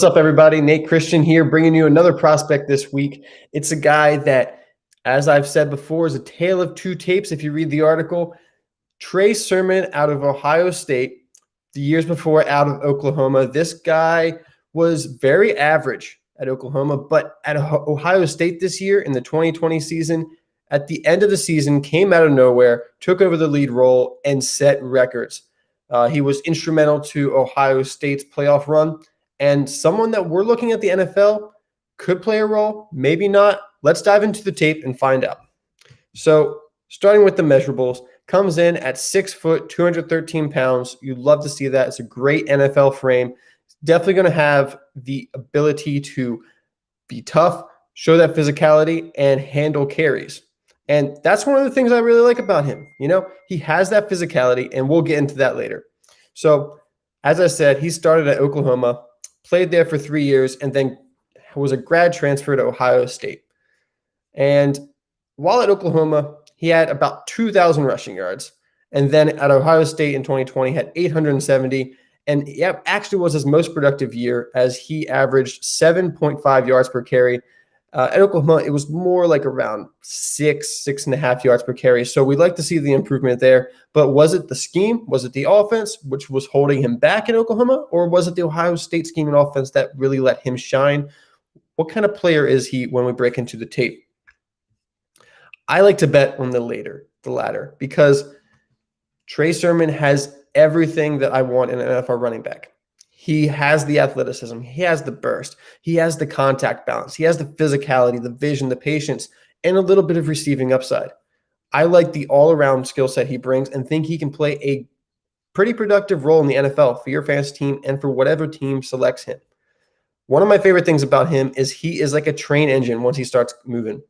What's up, everybody? Nate Christian here, bringing you another prospect this week. It's a guy that, as I've said before, is a tale of two tapes. If you read the article, Trey Sermon out of Ohio State, the years before out of Oklahoma. This guy was very average at Oklahoma, but at Ohio State this year in the 2020 season, at the end of the season, came out of nowhere, took over the lead role, and set records. He was instrumental to Ohio State's playoff run. And someone that we're looking at the NFL could play a role, maybe not. Let's dive into the tape and find out. So starting with the measurables, comes in at 6 foot, 213 pounds. You'd love to see that. It's a great NFL frame. Definitely going to have the ability to be tough, show that physicality, and handle carries. And that's one of the things I really like about him. You know, he has that physicality, and we'll get into that later. So as I said, he started at Oklahoma, played there for 3 years, and then was a grad transfer to Ohio State. And while at Oklahoma, he had about 2,000 rushing yards. And then at Ohio State in 2020, had 870. And actually was his most productive year as he averaged 7.5 yards per carry. At Oklahoma, it was more like around 6.5 yards per carry. So we'd like to see the improvement there. But was it the scheme? Was it the offense, which was holding him back in Oklahoma? Or was it the Ohio State scheme and offense that really let him shine? What kind of player is he when we break into the tape? I like to bet on the latter, because Trey Sermon has everything that I want in an NFL running back. He has the athleticism. He has the burst. He has the contact balance. He has the physicality, the vision, the patience, and a little bit of receiving upside. I like the all-around skill set he brings and think he can play a pretty productive role in the NFL for your fantasy team and for whatever team selects him. One of my favorite things about him is he is like a train engine once he starts moving.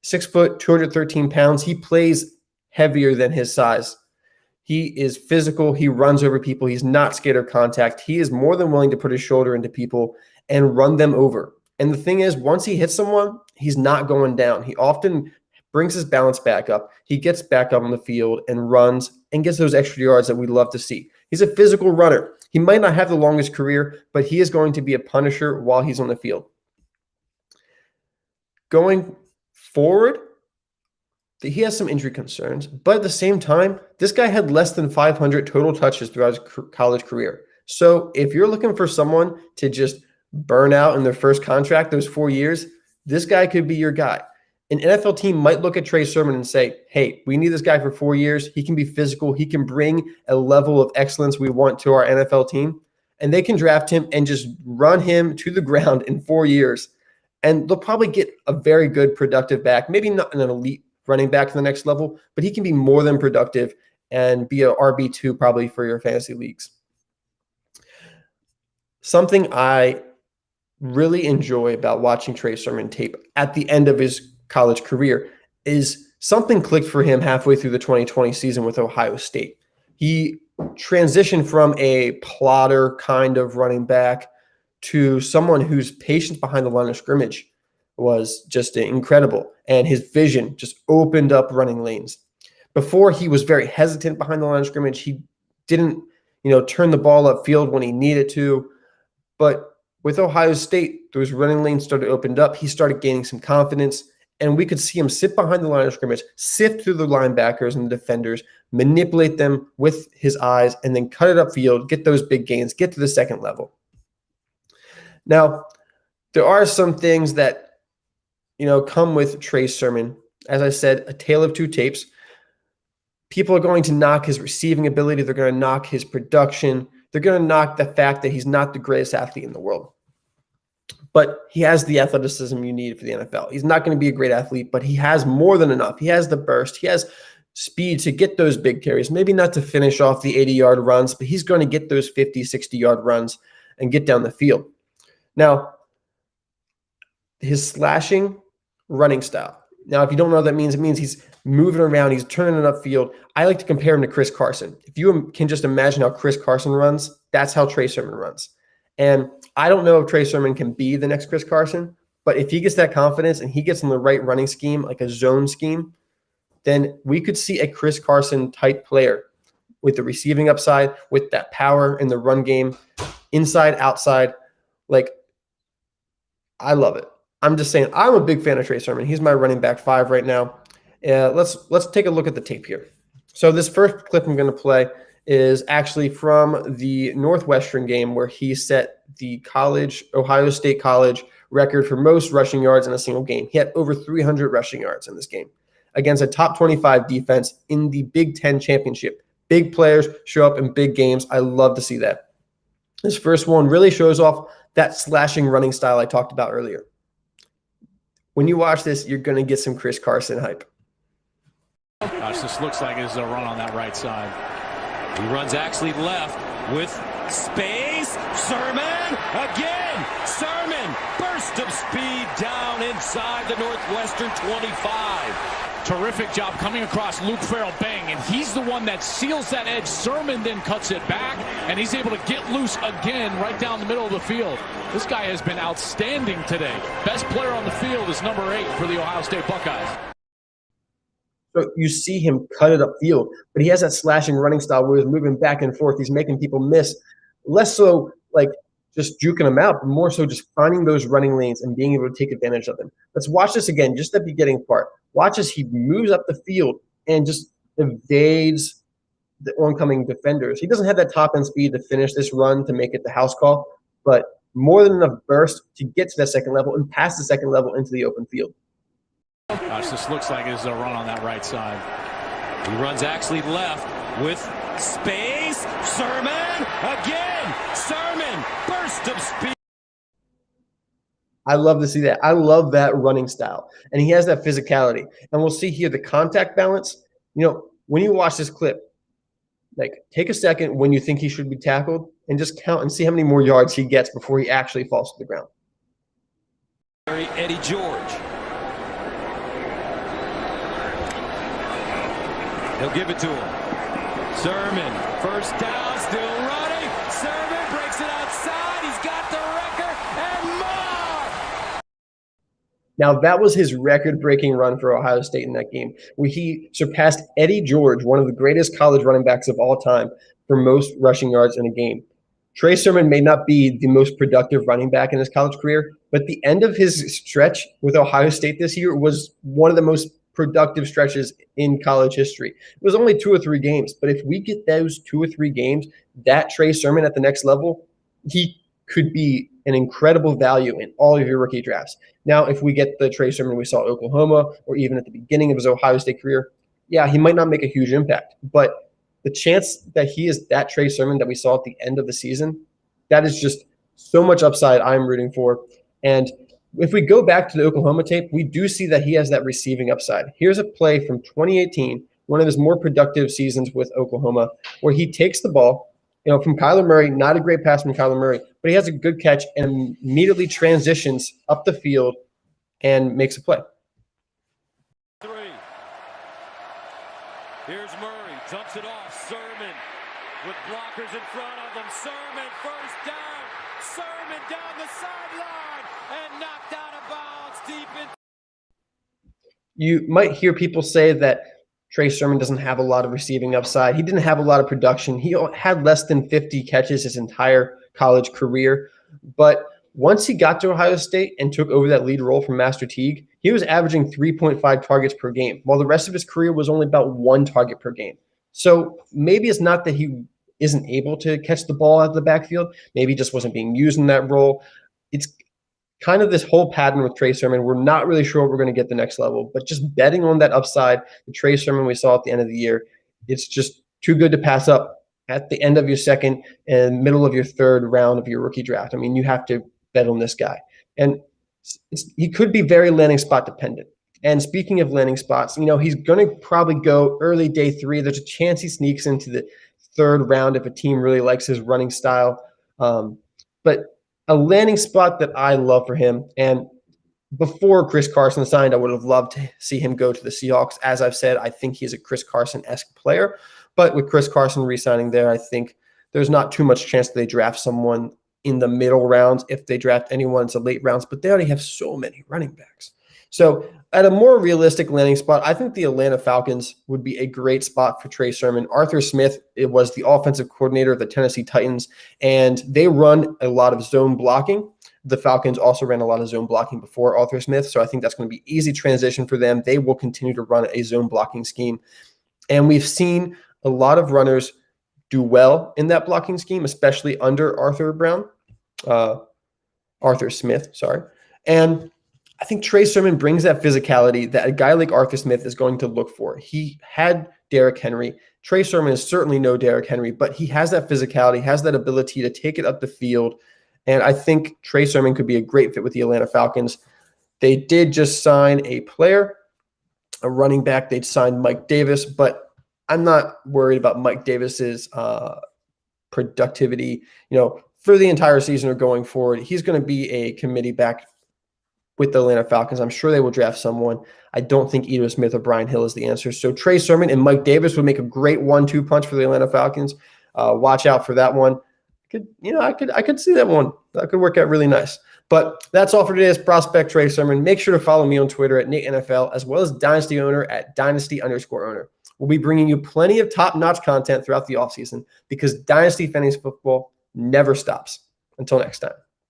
6 foot, 213 pounds. He plays heavier than his size. He is physical. He runs over people. He's not scared of contact. He is more than willing to put his shoulder into people and run them over. And the thing is, once he hits someone, he's not going down. He often brings his balance back up. He gets back up on the field and runs and gets those extra yards that we love to see. He's a physical runner. He might not have the longest career, but he is going to be a punisher while he's on the field. Going forward, he has some injury concerns, but at the same time, this guy had less than 500 total touches throughout his college career. So if you're looking for someone to just burn out in their first contract, those 4 years, this guy could be your guy. An NFL team might look at Trey Sermon and say, hey, we need this guy for 4 years. He can be physical. He can bring a level of excellence we want to our NFL team. And they can draft him and just run him to the ground in 4 years. And they'll probably get a very good, productive back, maybe not an elite running back to the next level, but he can be more than productive and be a RB2 probably for your fantasy leagues. Something I really enjoy about watching Trey Sermon tape at the end of his college career is something clicked for him halfway through the 2020 season with Ohio State. He transitioned from a plotter kind of running back to someone whose patience behind the line of scrimmage was just incredible. And his vision just opened up running lanes. Before, he was very hesitant behind the line of scrimmage. He didn't, turn the ball upfield when he needed to. But with Ohio State, those running lanes started to open up. He started gaining some confidence. And we could see him sit behind the line of scrimmage, sift through the linebackers and the defenders, manipulate them with his eyes, and then cut it upfield, get those big gains, get to the second level. Now, there are some things that come with Trey Sermon. As I said, a tale of two tapes. People are going to knock his receiving ability. They're going to knock his production. They're going to knock the fact that he's not the greatest athlete in the world. But he has the athleticism you need for the NFL. He's not going to be a great athlete, but he has more than enough. He has the burst. He has speed to get those big carries. Maybe not to finish off the 80-yard runs, but he's going to get those 50, 60-yard runs and get down the field. Now, his slashing running style. Now, if you don't know what that means, it means he's moving around, he's turning it upfield. I like to compare him to Chris Carson. If you can just imagine how Chris Carson runs, that's how Trey Sermon runs. And I don't know if Trey Sermon can be the next Chris Carson, but if he gets that confidence and he gets in the right running scheme, like a zone scheme, then we could see a Chris Carson type player with the receiving upside, with that power in the run game, inside, outside. Like I love it. I'm just saying I'm a big fan of Trey Sermon. He's my running back 5 right now. Let's take a look at the tape here. So this first clip I'm going to play is actually from the Northwestern game where he set the Ohio State College record for most rushing yards in a single game. He had over 300 rushing yards in this game against a top 25 defense in the Big Ten championship. Big players show up in big games. I love to see that. This first one really shows off that slashing running style I talked about earlier. When you watch this, you're going to get some Chris Carson hype. Gosh, this looks like it's a run on that right side. He runs actually left with space. Sermon again. Sermon, burst of speed down inside the Northwestern 25. Terrific job coming across Luke Farrell, bang, and he's the one that seals that edge. Sermon then cuts it back, and he's able to get loose again right down the middle of the field. This guy has been outstanding today. Best player on the field is number 8 for the Ohio State Buckeyes. So you see him cut it upfield, but he has that slashing running style where he's moving back and forth. He's making people miss. Less so like just juking them out, but more so just finding those running lanes and being able to take advantage of them. Let's watch this again, just the beginning part. Watch as he moves up the field and just evades the oncoming defenders. He doesn't have that top end speed to finish this run to make it the house call, but more than enough burst to get to that second level and pass the second level into the open field. Gosh, this looks like it's a run on that right side. He runs actually left with space. Sermon again. Sermon, burst of speed. I love to see that. I love that running style. And he has that physicality. And we'll see here the contact balance. You know, when you watch this clip, like take a second when you think he should be tackled and just count and see how many more yards he gets before he actually falls to the ground. Eddie George. He'll give it to him. Sermon, first down, still running. Sermon breaks it outside. He's got the record and more. Now, that was his record-breaking run for Ohio State in that game, where he surpassed Eddie George, one of the greatest college running backs of all time, for most rushing yards in a game. Trey Sermon may not be the most productive running back in his college career, but the end of his stretch with Ohio State this year was one of the most productive stretches in college history. It was only 2 or 3 games, but if we get those 2 or 3 games, that Trey Sermon at the next level, he could be an incredible value in all of your rookie drafts. Now, if we get the Trey Sermon we saw at Oklahoma or even at the beginning of his Ohio State career, yeah, he might not make a huge impact, but the chance that he is that Trey Sermon that we saw at the end of the season, that is just so much upside I'm rooting for. And if we go back to the Oklahoma tape, we do see that he has that receiving upside. Here's a play from 2018, one of his more productive seasons with Oklahoma, where he takes the ball, from Kyler Murray, not a great pass from Kyler Murray, but he has a good catch and immediately transitions up the field and makes a play. 3. Here's Murray, dumps it off. Sermon with blockers in front of him. Sermon, first down. Sermon down the sideline and knocked out of bounds deep in. You might hear people say that Trey Sermon doesn't have a lot of receiving upside. He didn't have a lot of production. He had less than 50 catches his entire college career. But once he got to Ohio State and took over that lead role from Master Teague, he was averaging 3.5 targets per game, while the rest of his career was only about 1 target per game. So maybe it's not that he isn't able to catch the ball out of the backfield. Maybe he just wasn't being used in that role. It's kind of this whole pattern with Trey Sermon. We're not really sure what we're going to get the next level, but just betting on that upside, the Trey Sermon we saw at the end of the year, it's just too good to pass up at the end of your second and middle of your third round of your rookie draft. I mean, you have to bet on this guy. And he could be very landing spot dependent. And speaking of landing spots, he's going to probably go early day 3. There's a chance he sneaks into the 3rd round if a team really likes his running style. But a landing spot that I love for him, and before Chris Carson signed, I would have loved to see him go to the Seahawks. As I've said, I think he's a Chris Carson-esque player. But with Chris Carson re-signing there, I think there's not too much chance that they draft someone in the middle rounds if they draft anyone in the late rounds. But they already have so many running backs. So at a more realistic landing spot, I think the Atlanta Falcons would be a great spot for Trey Sermon. Arthur Smith, it was the offensive coordinator of the Tennessee Titans, and they run a lot of zone blocking. The Falcons also ran a lot of zone blocking before Arthur Smith, so I think that's going to be easy transition for them. They will continue to run a zone blocking scheme. And we've seen a lot of runners do well in that blocking scheme, especially under Arthur Smith, sorry. And I think Trey Sermon brings that physicality that a guy like Arthur Smith is going to look for. He had Derrick Henry. Trey Sermon is certainly no Derrick Henry, but he has that physicality, has that ability to take it up the field. And I think Trey Sermon could be a great fit with the Atlanta Falcons. They did just sign a player, a running back. They'd signed Mike Davis, but I'm not worried about Mike Davis's productivity, for the entire season or going forward. He's going to be a committee back with the Atlanta Falcons. I'm sure they will draft someone. I don't think Ito Smith or Brian Hill is the answer. So Trey Sermon and Mike Davis would make a great 1-2 punch for the Atlanta Falcons. Watch out for that one. I could see that one. That could work out really nice. But that's all for today's prospect, Trey Sermon. Make sure to follow me on Twitter at NateNFL, as well as Dynasty Owner at Dynasty_owner. We'll be bringing you plenty of top-notch content throughout the offseason because Dynasty Fantasy Football never stops. Until next time.